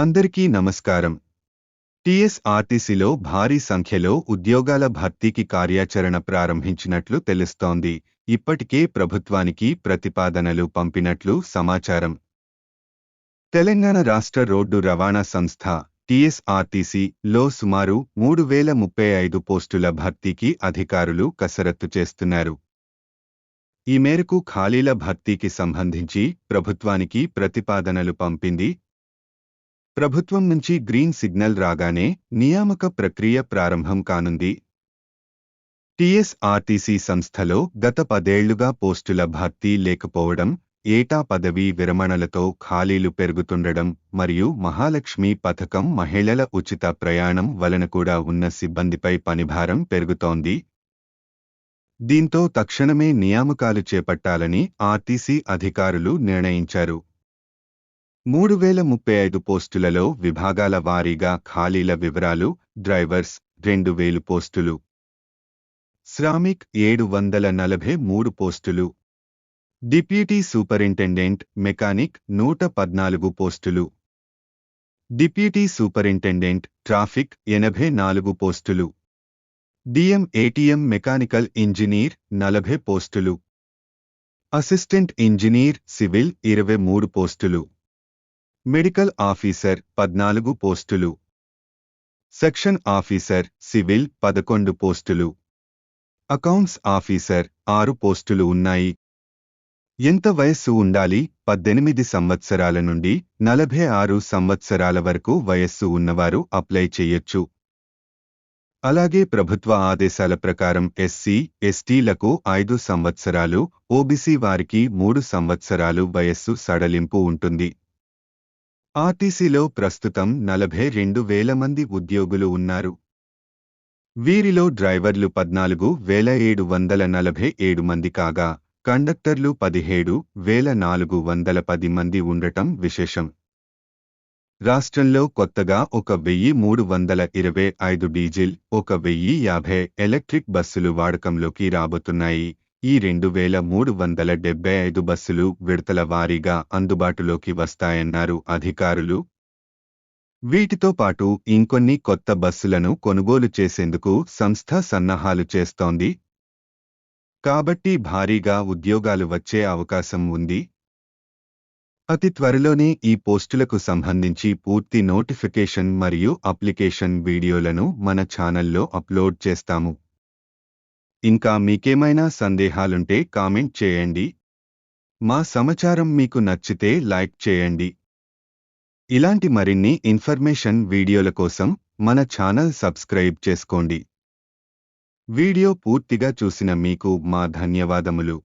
అందరికీ నమస్కారం. టీఎస్ఆర్టీసీలో భారీ సంఖ్యలో ఉద్యోగాల భర్తీకి కార్యాచరణ ప్రారంభించినట్లు తెలుస్తోంది. ఇప్పటికే ప్రభుత్వానికి ప్రతిపాదనలు పంపినట్లు సమాచారం. తెలంగాణ రాష్ట్ర రోడ్డు రవాణా సంస్థ టీఎస్ఆర్టీసీలో సుమారు 3035 పోస్టుల భర్తీకి అధికారులు కసరత్తు చేస్తున్నారు. ఈ మేరకు ఖాళీల భర్తీకి సంబంధించి ప్రభుత్వానికి ప్రతిపాదనలు పంపింది. ప్రభుత్వం నుంచి గ్రీన్ సిగ్నల్ రాగానే నియామక ప్రక్రియ ప్రారంభం కానుంది. టీఎస్ఆర్టీసీ సంస్థలో గత 10 ఏళ్లుగా పోస్టుల భర్తీ లేకపోవడం, ఏటా పదవీ విరమణలతో ఖాళీలు పెరుగుతుండడం మరియు మహాలక్ష్మి పథకం మహిళల ఉచిత ప్రయాణం వలన కూడా ఉన్న సిబ్బందిపై పనిభారం పెరుగుతోంది. దీంతో తక్షణమే నియామకాలు చేపట్టాలని ఆర్టీసీ అధికారులు నిర్ణయించారు. 3035 పోస్టులలో విభాగాల వారీగా ఖాళీల వివరాలు: డ్రైవర్స్ 2000 పోస్టులు, శ్రామిక్ 743 పోస్టులు, డిప్యూటీ సూపరింటెండెంట్ మెకానిక్ 114 పోస్టులు, డిప్యూటీ సూపరింటెండెంట్ ట్రాఫిక్ 84 పోస్టులు, డిఎం ఏటీఎం మెకానికల్ ఇంజనీర్ 40 పోస్టులు, అసిస్టెంట్ ఇంజనీర్ సివిల్ 23 పోస్టులు, మెడికల్ ఆఫీసర్ 14 పోస్టులు, సెక్షన్ ఆఫీసర్ సివిల్ 11 పోస్టులు, అకౌంట్స్ ఆఫీసర్ 6 పోస్టులు ఉన్నాయి. ఎంత వయస్సు ఉండాలి? 18 సంవత్సరాల నుండి 46 సంవత్సరాల వరకు వయస్సు ఉన్నవారు అప్లై చేయొచ్చు. అలాగే ప్రభుత్వ ఆదేశాల ప్రకారం ఎస్సీ, ఎస్టీలకు 5 సంవత్సరాలు, ఓబీసీ వారికి 3 సంవత్సరాలు వయస్సు సడలింపు ఉంటుంది. ఆర్టీసీలో ప్రస్తుతం 42,000 మంది ఉద్యోగులు ఉన్నారు. వీరిలో డ్రైవర్లు 14,747 మంది కాగా, కండక్టర్లు 17,410 మంది ఉండటం విశేషం. రాష్ట్రంలో కొత్తగా 1,325 డీజిల్, 1,050 ఎలక్ట్రిక్ బస్సులు వాడకంలోకి రాబోతున్నాయి. ఈ 2,375 బస్సులు విడతల వారీగా అందుబాటులోకి వస్తాయన్నారు అధికారులు. వీటితో పాటు ఇంకొన్ని కొత్త బస్సులను కొనుగోలు చేసేందుకు సంస్థ సన్నాహాలు చేస్తోంది. కాబట్టి భారీగా ఉద్యోగాలు వచ్చే అవకాశం ఉంది. అతి త్వరలోనే ఈ పోస్టులకు సంబంధించి పూర్తి నోటిఫికేషన్ మరియు అప్లికేషన్ వీడియోలను మన ఛానల్లో అప్లోడ్ చేస్తాము. ఇంకా మీకేమైనా సందేహాలుంటే కామెంట్ చేయండి. మా సమాచారం మీకు నచ్చితే లైక్ చేయండి. ఇలాంటి మరిన్ని ఇన్ఫర్మేషన్ వీడియోల కోసం మన ఛానల్ సబ్స్క్రైబ్ చేసుకోండి. వీడియో పూర్తిగా చూసిన మీకు మా ధన్యవాదములు.